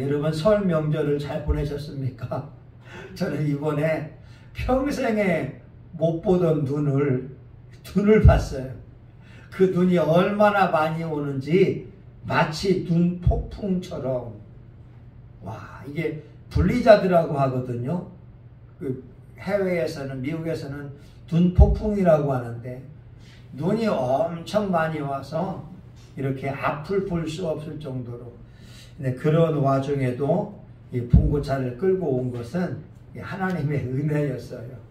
여러분 설 명절을 잘 보내셨습니까? 저는 이번에 평생에 못 보던 눈을 봤어요. 그 눈이 얼마나 많이 오는지 마치 눈 폭풍처럼. 와, 이게 블리자드라고 하거든요. 그 해외에서는, 미국에서는 눈 폭풍이라고 하는데, 눈이 엄청 많이 와서 이렇게 앞을 볼 수 없을 정도로. 근데 그런 와중에도 이 봉고차를 끌고 온 것은 하나님의 은혜였어요.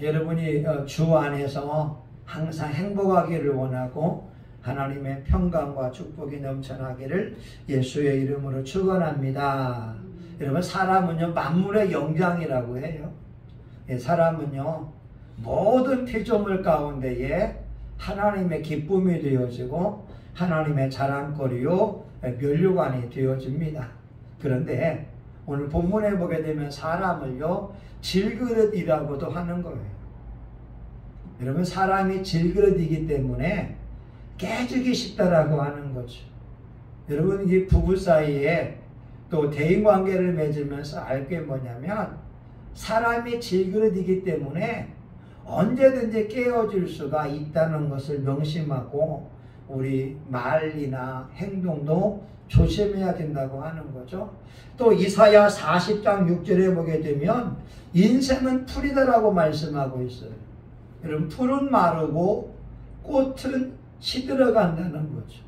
여러분이 주 안에서 항상 행복하기를 원하고 하나님의 평강과 축복이 넘쳐나기를 예수의 이름으로 축원합니다. 여러분, 사람은요 만물의 영장이라고 해요. 사람은요 모든 피조물 가운데에 하나님의 기쁨이 되어지고 하나님의 자랑거리요 면류관이 되어집니다. 그런데 오늘 본문에 보게 되면 사람을요 질그릇이라고도 하는 거예요. 여러분, 사람이 질그릇이기 때문에 깨지기 쉽다라고 하는 거죠. 여러분, 이 부부 사이에 또 대인관계를 맺으면서 알 게 뭐냐면, 사람이 질그릇이기 때문에 언제든지 깨어질 수가 있다는 것을 명심하고 우리 말이나 행동도 조심해야 된다고 하는 거죠. 또 이사야 40장 6절에 보게 되면 인생은 풀이다라고 말씀하고 있어요. 여러분, 풀은 마르고 꽃은 시들어간다는 거죠.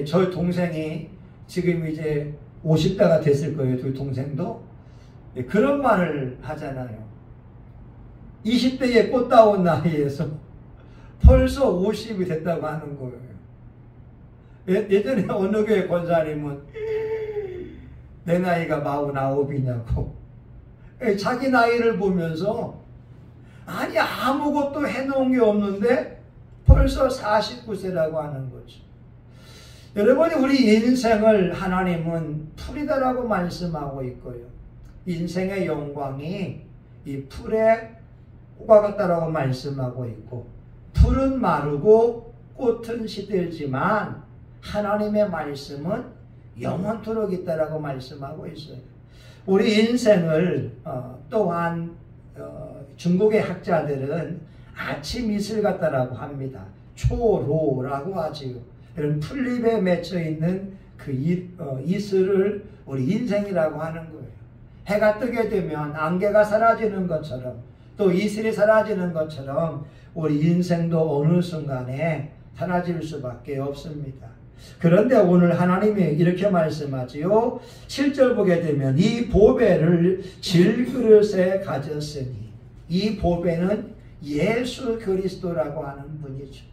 저희 동생이 지금 이제 50대가 됐을 거예요. 두 동생도. 그런 말을 하잖아요. 20대에 꽃다운 나이에서 벌써 50이 됐다고 하는 거예요. 예전에 어느 교회 권사님은 내 나이가 49이냐고. 자기 나이를 보면서 아니 아무것도 해놓은 게 없는데 벌써 49세라고 하는 거죠. 여러분이 우리 인생을 하나님은 풀이다라고 말씀하고 있고요. 인생의 영광이 이 풀에 꽃과 같다라고 말씀하고 있고, 풀은 마르고 꽃은 시들지만 하나님의 말씀은 영원토록 있다라고 말씀하고 있어요. 우리 인생을 또한 중국의 학자들은 아침 이슬 같다라고 합니다. 초로라고 하지요. 이런 풀잎에 맺혀 있는 그 이슬을 우리 인생이라고 하는 거예요. 해가 뜨게 되면 안개가 사라지는 것처럼, 또 이슬이 사라지는 것처럼 우리 인생도 어느 순간에 사라질 수밖에 없습니다. 그런데 오늘 하나님이 이렇게 말씀하지요. 7절 보게 되면 이 보배를 질그릇에 가졌으니, 이 보배는 예수 그리스도라고 하는 분이죠.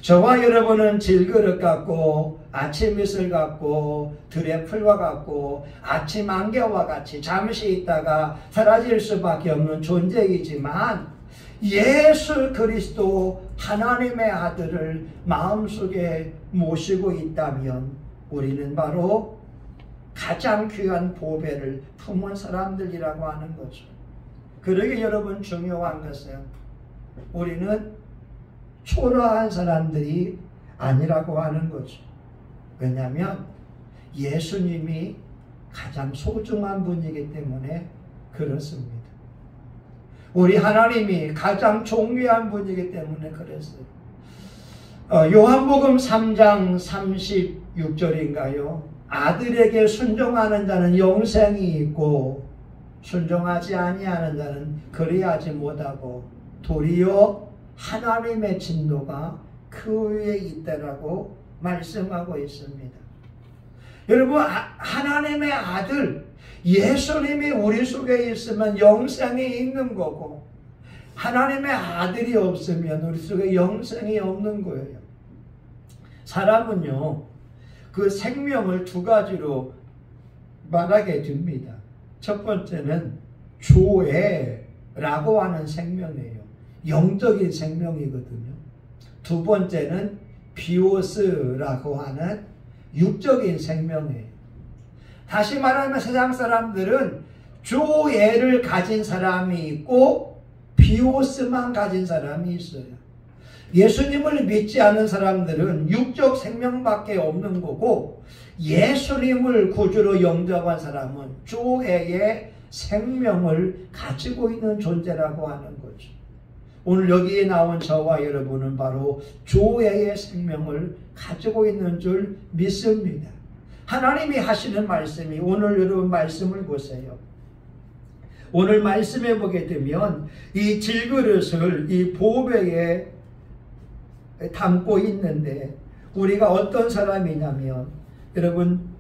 저와 여러분은 질그릇 같고 아침 이슬 같고 들의 풀과 같고 아침 안개와 같이 잠시 있다가 사라질 수밖에 없는 존재이지만, 예수 그리스도 하나님의 아들을 마음속에 모시고 있다면 우리는 바로 가장 귀한 보배를 품은 사람들이라고 하는 거죠. 그러게 여러분, 중요한 것은 우리는 초라한 사람들이 아니라고 하는 거죠. 왜냐하면 예수님이 가장 소중한 분이기 때문에 그렇습니다. 우리 하나님이 가장 존귀한 분이기 때문에 그랬어요. 요한복음 3장 36절인가요? 아들에게 순종하는 자는 영생이 있고 순종하지 아니하는 자는 그리하지 못하고 도리어 하나님의 진노가 그 위에 있다라고 말씀하고 있습니다. 여러분, 하나님의 아들 예수님이 우리 속에 있으면 영생이 있는 거고, 하나님의 아들이 없으면 우리 속에 영생이 없는 거예요. 사람은요, 그 생명을 두 가지로 말하게 됩니다. 첫 번째는 조회라고 하는 생명이에요. 영적인 생명이거든요. 두 번째는 비오스라고 하는 육적인 생명이에요. 다시 말하면 세상 사람들은 조회를 가진 사람이 있고 비오스만 가진 사람이 있어요. 예수님을 믿지 않는 사람들은 육적 생명밖에 없는 거고, 예수님을 구주로 영접한 사람은 조회의 생명을 가지고 있는 존재라고 하는 거죠. 오늘 여기에 나온 저와 여러분은 바로 조회의 생명을 가지고 있는 줄 믿습니다. 하나님이 하시는 말씀이, 오늘 여러분 말씀을 보세요. 오늘 말씀해 보게 되면 이 질그릇을 이 보배에 담고 있는데, 우리가 어떤 사람이냐면, 여러분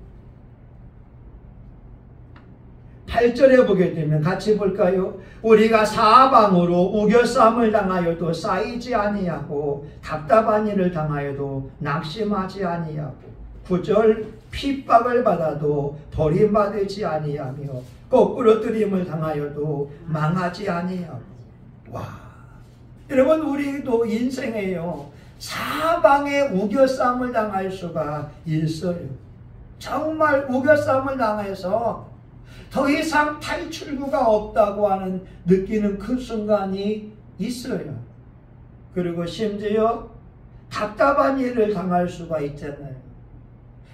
8절에 보게 되면 같이 볼까요? 우리가 사방으로 우겨쌈을 당하여도 쌓이지 아니하고 답답한 일을 당하여도 낙심하지 아니하고 9절 핍박을 받아도 버림받지 아니하며 거꾸로 뜨림을 당하여도 망하지 아니하고. 와, 여러분 우리도 인생에요 사방에 우겨쌈을 당할 수가 있어요. 정말 우겨쌈을 당해서 더 이상 탈출구가 없다고 하는 느끼는 그 순간이 있어요. 그리고 심지어 답답한 일을 당할 수가 있잖아요.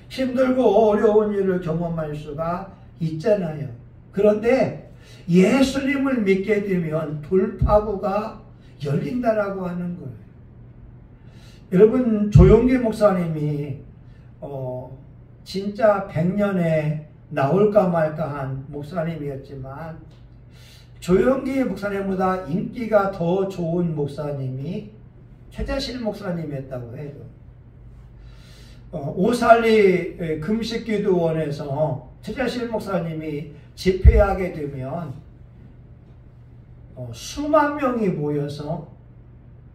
힘들고 어려운 일을 경험할 수가 있잖아요. 그런데 예수님을 믿게 되면 돌파구가 열린다라고 하는 거예요. 여러분 조용기 목사님이 진짜 100년에 나올까 말까한 목사님이었지만, 조용기 목사님보다 인기가 더 좋은 목사님이 최재실 목사님이었다고 해요. 오살리 금식기도원에서 최재실 목사님이 집회하게 되면 수만 명이 모여서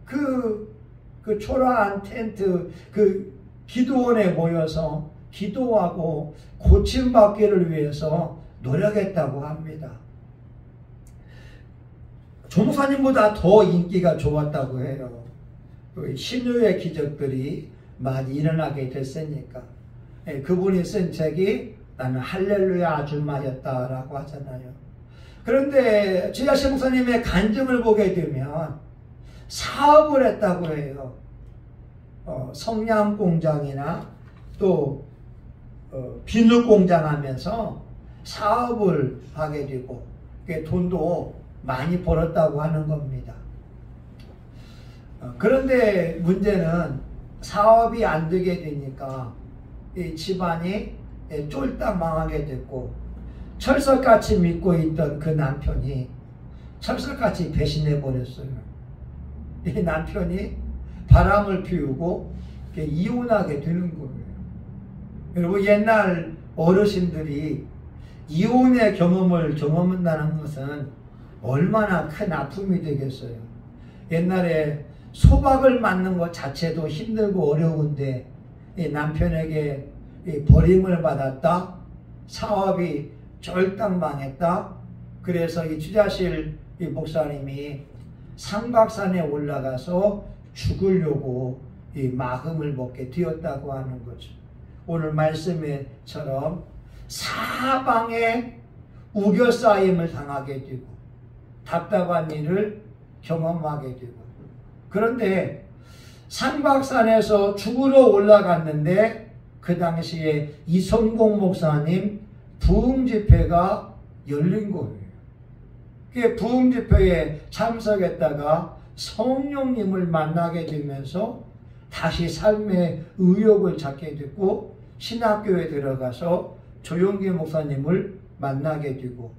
그 초라한 텐트, 그 기도원에 모여서 기도하고 고침받기를 위해서 노력했다고 합니다. 조목사님보다 더 인기가 좋았다고 해요. 신유의 기적들이 많이 일어나게 됐으니까. 그분이 쓴 책이 나는 할렐루야 아줌마였다라고 하잖아요. 그런데 최재실 목사님의 간증을 보게 되면 사업을 했다고 해요. 성냥 공장이나 또 비누 공장 하면서 사업을 하게 되고 돈도 많이 벌었다고 하는 겁니다. 그런데 문제는 사업이 안 되게 되니까 이 집안이 쫄딱 망하게 됐고, 철석같이 믿고 있던 그 남편이 철석같이 배신해 버렸어요. 이 남편이 바람을 피우고 이혼하게 되는 거예요. 여러분 옛날 어르신들이 이혼의 경험을 경험한다는 것은 얼마나 큰 아픔이 되겠어요. 옛날에 소박을 맞는 것 자체도 힘들고 어려운데 이 남편에게 버림을 받았다, 사업이 쫄딱 망했다. 그래서 이 최재실 목사님이 상박산에 올라가서 죽으려고 이 마음을 먹게 되었다고 하는 거죠. 오늘 말씀처럼 사방에 우겨싸임을 당하게 되고 답답한 일을 경험하게 되고, 그런데 상박산에서 죽으러 올라갔는데 그 당시에 이성공 목사님 부흥집회가 열린 거예요. 그 부흥집회에 참석했다가 성령님을 만나게 되면서 다시 삶의 의욕을 찾게 됐고, 신학교에 들어가서 조용기 목사님을 만나게 되고,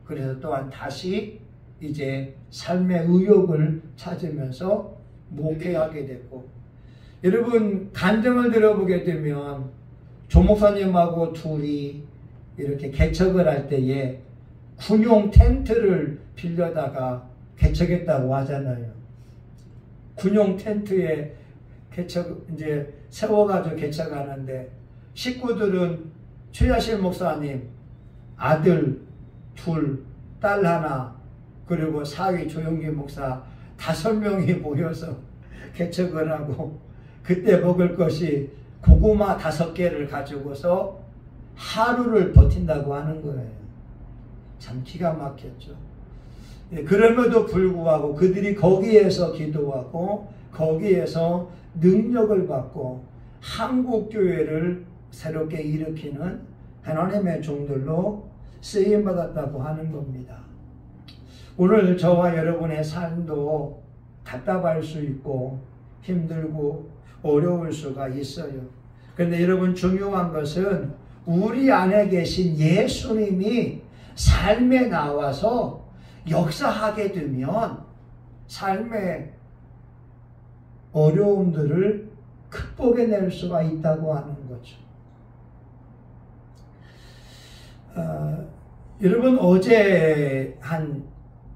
그래서 또한 다시 이제 삶의 의욕을 찾으면서 목회하게 됐고, 여러분 간증을 들어보게 되면 조 목사님하고 둘이 이렇게 개척을 할 때에 군용 텐트를 빌려다가 개척했다고 하잖아요. 군용 텐트에 이제 세워가지고 개척하는데, 식구들은 최재실 목사님 아들 둘, 딸 하나, 그리고 사위 조용기 목사 5명이 모여서 개척을 하고, 그때 먹을 것이 고구마 5개를 가지고서 하루를 버틴다고 하는 거예요. 참 기가 막혔죠. 그럼에도 불구하고 그들이 거기에서 기도하고 거기에서 능력을 받고 한국교회를 새롭게 일으키는 하나님의 종들로 쓰임받았다고 하는 겁니다. 오늘 저와 여러분의 삶도 답답할 수 있고 힘들고 어려울 수가 있어요. 그런데 여러분, 중요한 것은 우리 안에 계신 예수님이 삶에 나와서 역사하게 되면 삶의 어려움들을 극복해낼 수가 있다고 하는 거죠. 여러분, 어제 한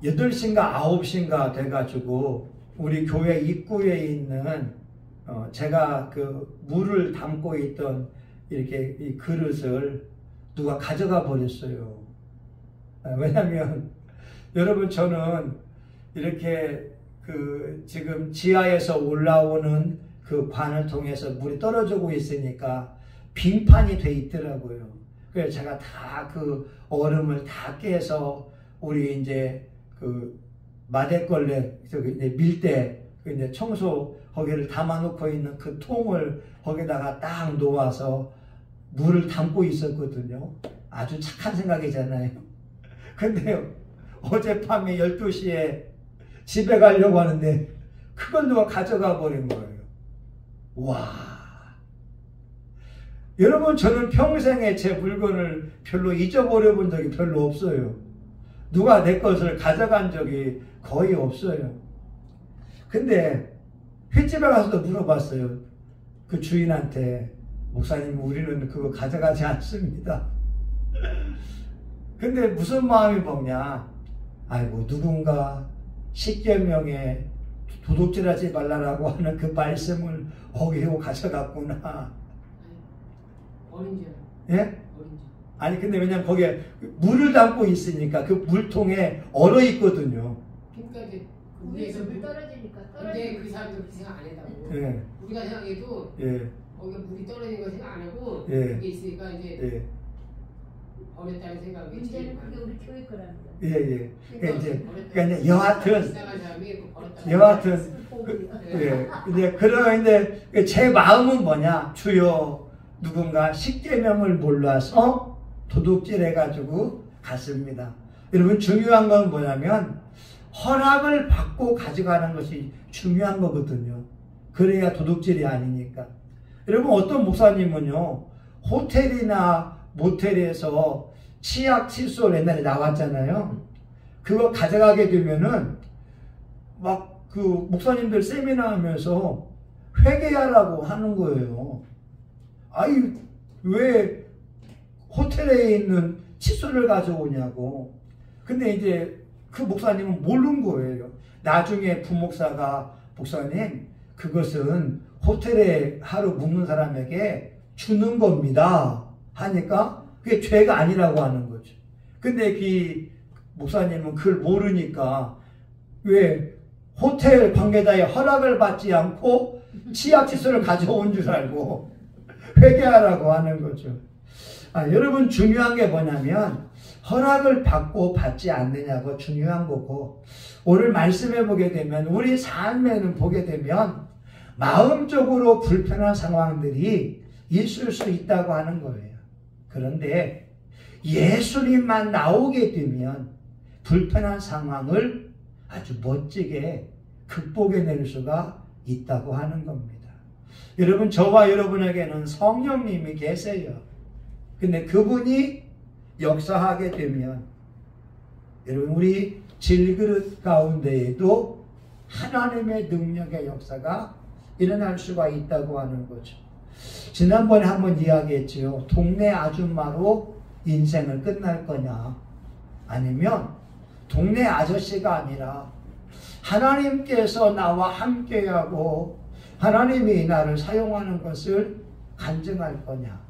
8시인가 9시인가 돼가지고 우리 교회 입구에 있는 제가 그 물을 담고 있던 이렇게 이 그릇을 누가 가져가 버렸어요. 왜냐면 여러분, 저는 이렇게 그 지금 지하에서 올라오는 그 관을 통해서 물이 떨어지고 있으니까 빙판이 돼 있더라고요. 그래서 제가 다 그 얼음을 다 깨서 우리 이제 그 마대걸레 저기 이제 밀대 이제 청소 거기를 담아놓고 있는 그 통을 거기다가 딱 놓아서 물을 담고 있었거든요. 아주 착한 생각이잖아요. 근데요, 어젯밤에 12시에 집에 가려고 하는데 그걸 누가 가져가 버린 거예요. 와. 여러분, 저는 평생에 제 물건을 별로 잊어버려 본 적이 별로 없어요. 누가 내 것을 가져간 적이 거의 없어요. 근데 횟집에 가서도 물어봤어요. 그 주인한테, 목사님, 우리는 그거 가져가지 않습니다. 근데 무슨 마음이 먹냐? 아이고, 누군가 십계명에 도둑질하지 말라라고 하는 그 말씀을 어기고 가져갔구나. 어린지. 예? 어린지. 아니, 근데 왜냐면 거기에 물을 담고 있으니까 그 물통에 얼어 있거든요. 그러니까 이제 위에서 물 떨어지니까 근데 그 사람들 그 생각 안 했다고. 예. 우리가 생각해도 예. 거기가 물이 떨어지는 거 생각 안 하고 예. 그게 있으니까 이제 예. 버렸다는 생각이 문제는 그게 우리 교회 거라는 거야. 예, 예. 그러니까 이제 여하튼 여하튼 예. 이제 그런데 제 마음은 뭐냐? 주여, 누군가 십계명을 몰라서 도둑질해 가지고 갔습니다. 여러분, 중요한 건 뭐냐면 허락을 받고 가져가는 것이 중요한 거거든요. 그래야 도둑질이 아니니까. 여러분, 어떤 목사님은요, 호텔이나 모텔에서 치약, 칫솔 옛날에 나왔잖아요. 그거 가져가게 되면은 막 그 목사님들 세미나 하면서 회개하라고 하는 거예요. 아이, 왜 호텔에 있는 칫솔을 가져오냐고. 근데 이제 그 목사님은 모르는 거예요. 나중에 부목사가, 목사님, 그것은 호텔에 하루 묵는 사람에게 주는 겁니다 하니까 그게 죄가 아니라고 하는 거죠. 근데 그 목사님은 그걸 모르니까 왜 호텔 관계자의 허락을 받지 않고 치약 칫솔을 가져온 줄 알고 회개하라고 하는 거죠. 여러분, 중요한 게 뭐냐면 허락을 받고 받지 않느냐고 중요한 거고, 오늘 말씀해 보게 되면 우리 삶에는 보게 되면 마음적으로 불편한 상황들이 있을 수 있다고 하는 거예요. 그런데 예수님만 나오게 되면 불편한 상황을 아주 멋지게 극복해낼 수가 있다고 하는 겁니다. 여러분, 저와 여러분에게는 성령님이 계세요. 근데 그분이 역사하게 되면 여러분, 우리 질그릇 가운데에도 하나님의 능력의 역사가 일어날 수가 있다고 하는 거죠. 지난번에 한번 이야기했지요. 동네 아줌마로 인생을 끝날 거냐, 아니면 동네 아저씨가 아니라 하나님께서 나와 함께하고 하나님이 나를 사용하는 것을 간증할 거냐.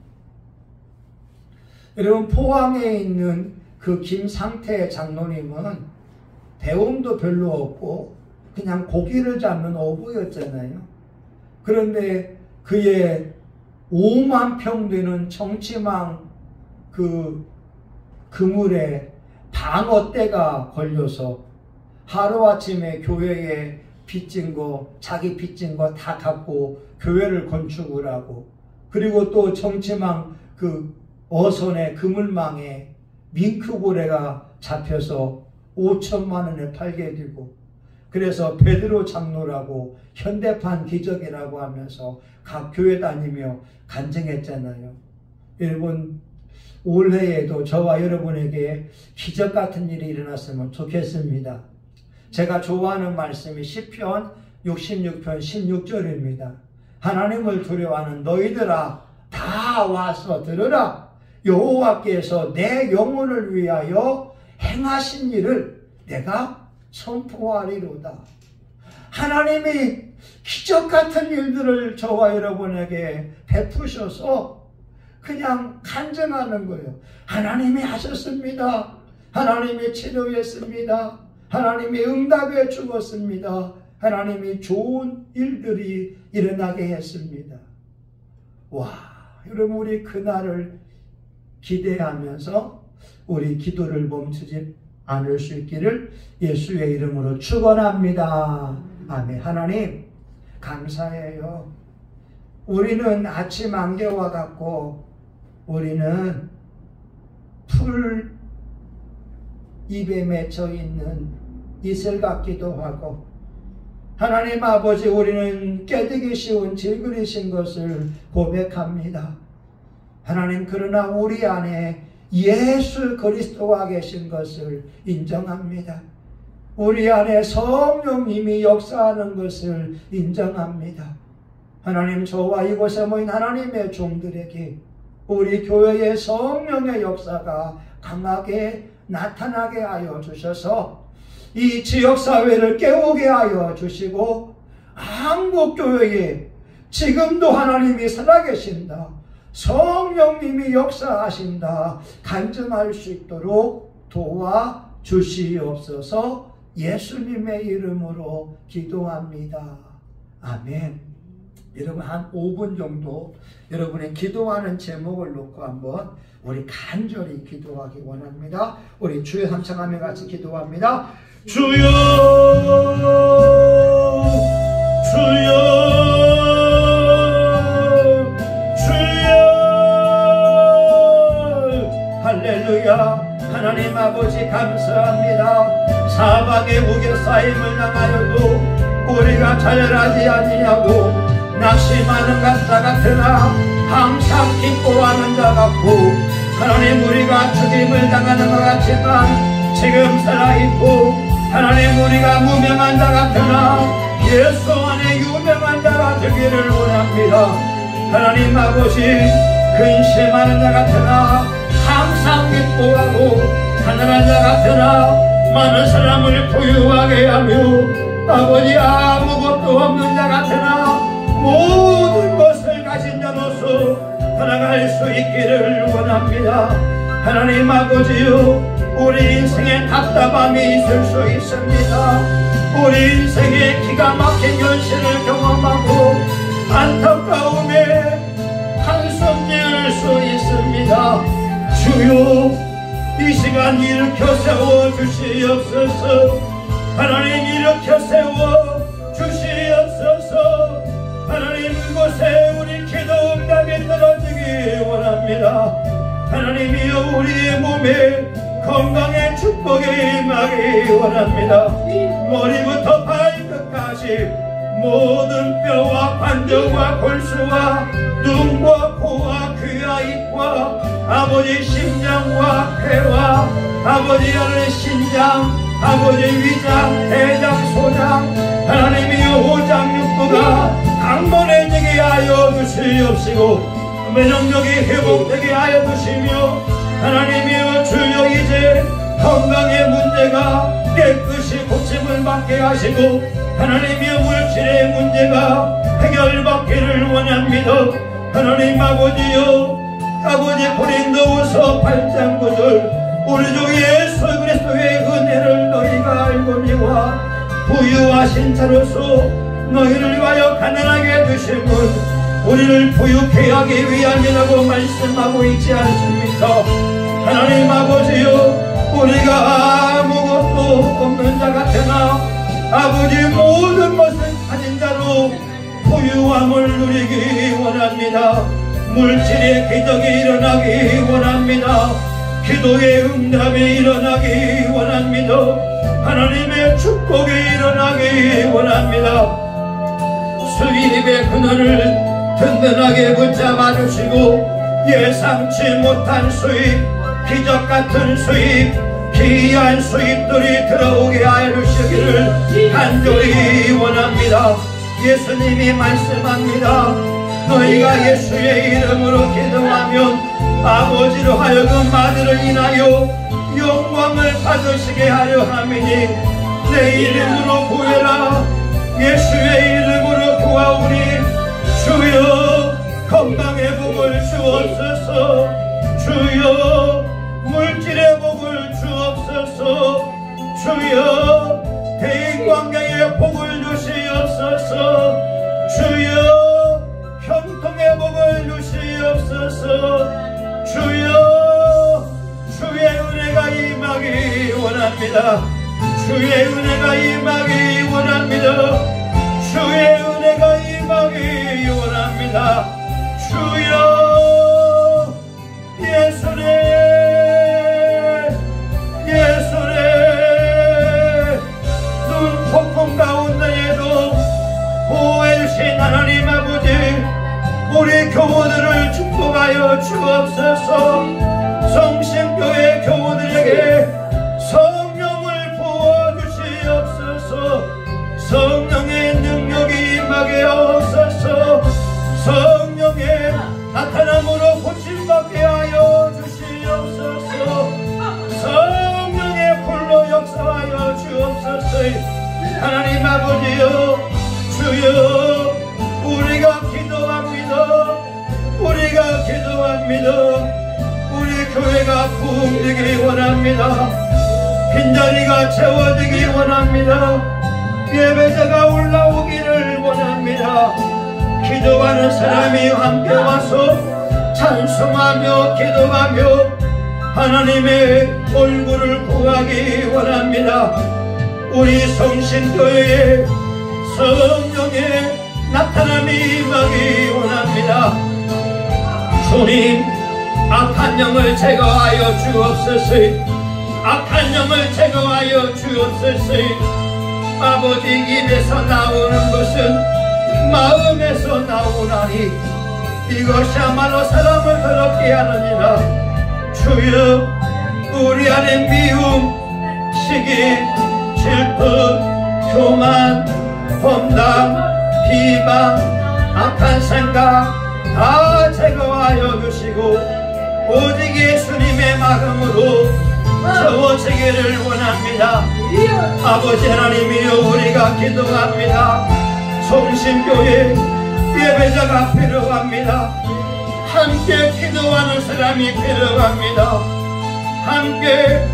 여러분, 포항에 있는 그 김상태 장로님은 배움도 별로 없고 그냥 고기를 잡는 어부였잖아요. 그런데 그의 5만 평 되는 정치망 그 그물에 방어떼가 걸려서 하루아침에 교회에 빚진 거, 자기 빚진 거 다 갚고 교회를 건축을 하고, 그리고 또 정치망 그 어선의 그물망에 밍크고래가 잡혀서 5천만 원에 팔게 되고, 그래서 베드로 장로라고 현대판 기적이라고 하면서 각 교회 다니며 간증했잖아요. 여러분, 올해에도 저와 여러분에게 기적 같은 일이 일어났으면 좋겠습니다. 제가 좋아하는 말씀이 시편 66편 16절입니다. 하나님을 두려워하는 너희들아 다 와서 들으라. 여호와께서 내 영혼을 위하여 행하신 일을 내가 선포하리로다. 하나님이 기적 같은 일들을 저와 여러분에게 베푸셔서 그냥 간증하는 거예요. 하나님이 하셨습니다. 하나님이 치료했습니다. 하나님이 응답해 주었습니다. 하나님이 좋은 일들이 일어나게 했습니다. 와, 여러분, 우리 그날을 기대하면서 우리 기도를 멈추지 않을 수 있기를 예수의 이름으로 축원합니다. 아멘. 하나님 감사해요. 우리는 아침 안개와 같고 우리는 풀 입에 맺혀 있는 이슬 같기도 하고, 하나님 아버지, 우리는 깨닫기 쉬운 질그리신 것을 고백합니다. 하나님, 그러나 우리 안에 예수 그리스도가 계신 것을 인정합니다. 우리 안에 성령님이 역사하는 것을 인정합니다. 하나님, 저와 이곳에 모인 하나님의 종들에게 우리 교회의 성령의 역사가 강하게 나타나게 하여 주셔서 이 지역사회를 깨우게 하여 주시고, 한국교회에 지금도 하나님이 살아계신다, 성령님이 역사하신다 간증할 수 있도록 도와주시옵소서. 예수님의 이름으로 기도합니다. 아멘. 여러분, 한 5분 정도 여러분의 기도하는 제목을 놓고 한번 우리 간절히 기도하기 원합니다. 우리 주여 함청하며 같이 기도합니다. 주여, 주여, 주여. 할렐루야. 하나님 아버지 감사합니다. 사막의 우겨싸임을 당하여도 우리가 좌절하지 아니하고 낙심하는 자 같으나 항상 기뻐하는 자 같고, 하나님, 우리가 죽임을 당하는 것 같지만 지금 살아있고, 하나님, 우리가 무명한 자 같으나 예수 안에 유명한 자가 되기를 원합니다. 하나님 아버지, 근심하는 자 같으나 항상 기뻐하고, 가난한 자 같으나 많은 사람을 부유하게 하며, 아버지, 아무것도 없는 자 같으나 모든 것을 가진 자로서 살아갈 수 있기를 원합니다. 하나님 아버지요, 우리 인생에 답답함이 있을 수 있습니다. 우리 인생에 기가 막힌 현실을 경험하고 안타까움에 한숨 지을 수 있습니다. 주여, 이 시간 일으켜 세워 주시옵소서. 하나님, 일으켜 세워 주시옵소서. 하나님, 그곳에 우리 기도 응답이 떨어지기 원합니다. 하나님이여, 우리의 몸에 건강의 축복이 임하기 원합니다. 머리부터 발끝까지 모든 뼈와 관절과 골수와 눈과 코와 귀와 입과 아버지 심장과 폐와 아버지 하늘의 신장, 아버지 위장, 대장, 소장, 하나님이여 오장 육부가 강건해지게 하여 주시옵시고 면역력이 회복되게 하여 주시며, 하나님이여 주여, 이제 건강의 문제가 깨끗이 고침을 받게 하시고, 하나님이여 물질의 문제가 해결받기를 원합니다. 하나님 아버지여, 아버지 고린도후서 8장 9절 우리 주 예수 그리스도의 은혜를 너희가 알거니와 부유하신 자로서 너희를 위하여 가난하게 되심은 우리를 부유케 하기 위함이라고 말씀하고 있지 않습니까? 하나님 아버지여, 우리가 아무것도 없는 자 같으나 아버지 모든 것을 가진 자로 부유함을 누리기 원합니다. 물질의 기적이 일어나기 원합니다. 기도의 응답이 일어나기 원합니다. 하나님의 축복이 일어나기 원합니다. 수입의 그늘을 든든하게 붙잡아 주시고 예상치 못한 수입, 기적 같은 수입, 귀한 수입들이 들어오게 하여 주시기를 간절히 원합니다. 예수님이 말씀합니다. 너희가 예수의 이름으로 기도하면 아버지로 하여금 아들을 인하여 영광을 받으시게 하려 함이니 내 이름으로 구해라. 예수의 이름으로 구하오니 주여 건강의 복을 주옵소서. 주여 물질의 복을 주옵소서. 주여 대인관계의 복을 주시옵소서. 주여 형통의 복을 주시옵소서. 주여 주의 은혜가 임하기 원합니다. 주의 은혜가 임하기 원합니다. 주의 은혜가 임하기 원합니다. 주여 예수님 예수님 눈 폭풍 가운데에도 보호해 주신 하나님 아버지 우리 교우들을 축복하여 주옵소서. 성심교회 교우들에게 성령을 부어주시옵소서. 성령의 능력이 임하게 하옵소서. 성령의 나타남으로 고침받게 하여 주시옵소서. 성령의 불로 역사하여 주옵소서. 하나님 아버지여 주여 우리가 기도합니다. 우리가 기도합니다. 우리 교회가 부흥되기 원합니다. 빈자리가 채워지기 원합니다. 예배자가 올라오기를 원합니다. 기도하는 사람이 함께 와서 찬송하며 기도하며 하나님의 얼굴을 구하기 원합니다. 우리 성신교회에 성령의 나타남이 임하기 원합니다. 주님 악한 영을 제거하여 주옵소서. 악한 영을 제거하여 주옵소서. 아버지 입에서 나오는 것은 마음에서 나오나니 이것이야말로 사람을 더럽게 하느니라. 주여 우리 안에 미움, 시기, 질투, 교만, 험담, 비방, 악한 생각 다 제거하여 주시고 오직 예수님의 마음으로 채워지기를 원합니다. 아버지 하나님이여 우리가 기도합니다. 성심교회 예배자가 필요합니다. 함께 기도하는 사람이 필요합니다. 함께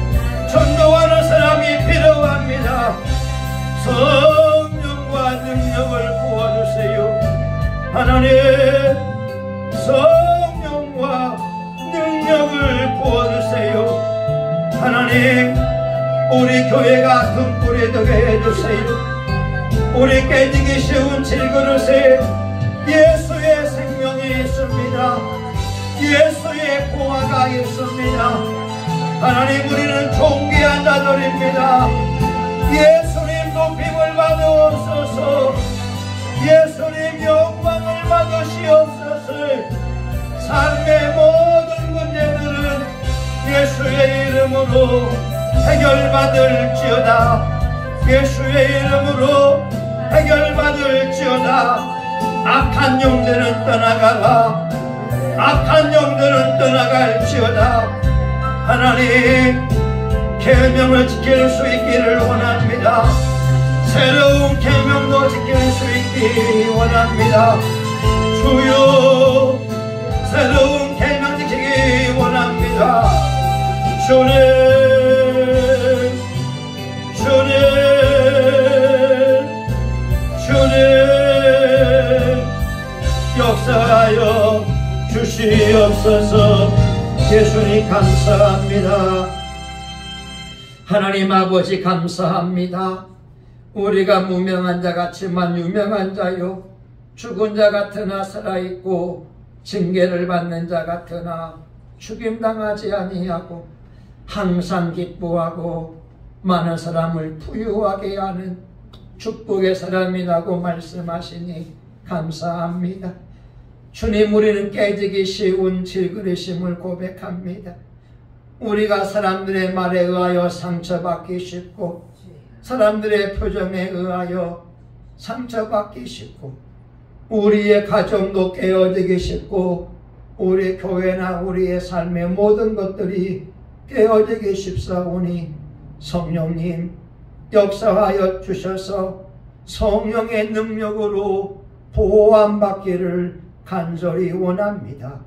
전도하는 사람이 필요합니다. 성령과 능력을 부어주세요. 하나님 성령과 능력을 부어주세요. 하나님 우리 교회가 등불이 되게 해주세요. 우리 깨지기 쉬운 질그릇에 예수의 생명이 있습니다. 예수의 보화가 있습니다. 하나님 우리는 존귀한 자들입니다. 예수님 높임을 받으옵소서. 예수님 영광을 받으시옵소서. 삶의 모든 문제들은 예수의 이름으로 해결받을지어다. 예수의 이름으로 해결받을지어다. 악한 영들은 떠나가라. 악한 영들은 떠나갈지어다. 하나님 계명을 지킬 수 있기를 원합니다. 새로운 계명도 지킬 수 있기 원합니다. 주여 새로운 계명 지키기 원합니다. 주님 주님 주님 역사하여 주시옵소서. 예수님 감사합니다. 하나님 아버지 감사합니다. 우리가 무명한 자 같지만 유명한 자요, 죽은 자 같으나 살아있고 징계를 받는 자 같으나 죽임당하지 아니하고 항상 기뻐하고 많은 사람을 부유하게 하는 축복의 사람이라고 말씀하시니 감사합니다. 주님, 우리는 깨지기 쉬운 질그릇임을 고백합니다. 우리가 사람들의 말에 의하여 상처받기 쉽고 사람들의 표정에 의하여 상처받기 쉽고 우리의 가정도 깨어지기 쉽고 우리 교회나 우리의 삶의 모든 것들이 깨어지기 쉽사오니 성령님 역사하여 주셔서 성령의 능력으로 보호함받기를 간절히 원합니다.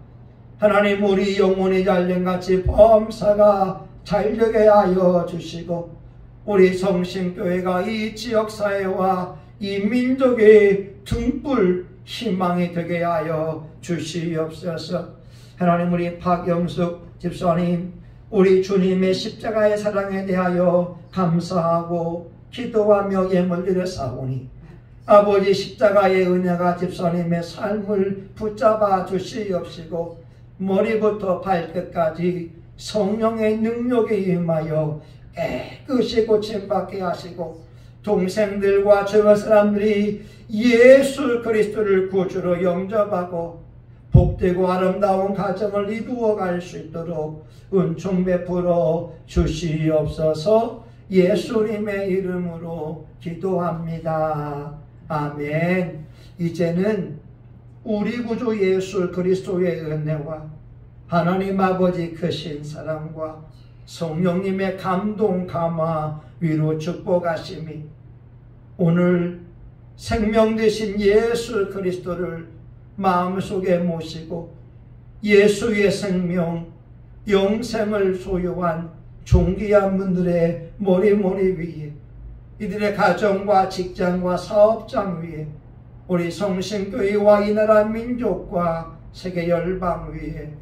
하나님, 우리 영혼이 잘된같이 범사가 잘되게 하여 주시고 우리 성심교회가 이 지역사회와 이 민족의 등불 희망이 되게 하여 주시옵소서. 하나님, 우리 박영숙 집사님, 우리 주님의 십자가의 사랑에 대하여 감사하고 기도하며 예물 드렸사오니 아버지 십자가의 은혜가 집사님의 삶을 붙잡아 주시옵시고 머리부터 발끝까지 성령의 능력에 임하여 깨끗이 고침받게 하시고 동생들과 주변 사람들이 예수 그리스도를 구주로 영접하고 복되고 아름다운 가정을 이루어갈 수 있도록 은총 베풀어 주시옵소서. 예수님의 이름으로 기도합니다. 아멘. 이제는 우리 구주 예수 그리스도의 은혜와 하나님 아버지 크신 사랑과 성령님의 감동 감화 위로 축복하심이 오늘 생명 되신 예수 그리스도를 마음속에 모시고 예수의 생명 영생을 소유한 존귀한 분들의 머리 위에 이들의 가정과 직장과 사업장 위에 우리 성심교회와 이 나라 민족과 세계 열방 위에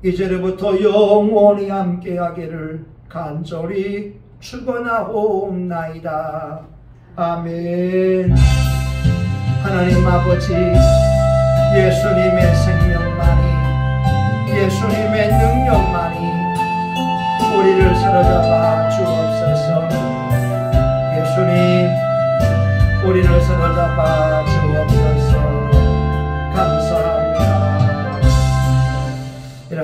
이제부터 영원히 함께하기를 간절히 축원하옵나이다. 아멘. 하나님 아버지, 예수님의 생명만이, 예수님의 능력만이 우리를 사로잡아 주옵소서. 예수님, 우리를 사로잡아 주옵소서. 감사합니다.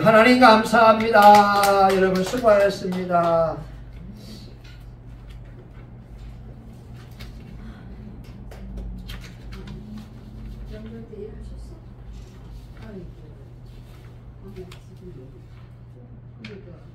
하나님 감사합니다. 여러분 수고하셨습니다. 아이고, 지금 여기. 그러니까.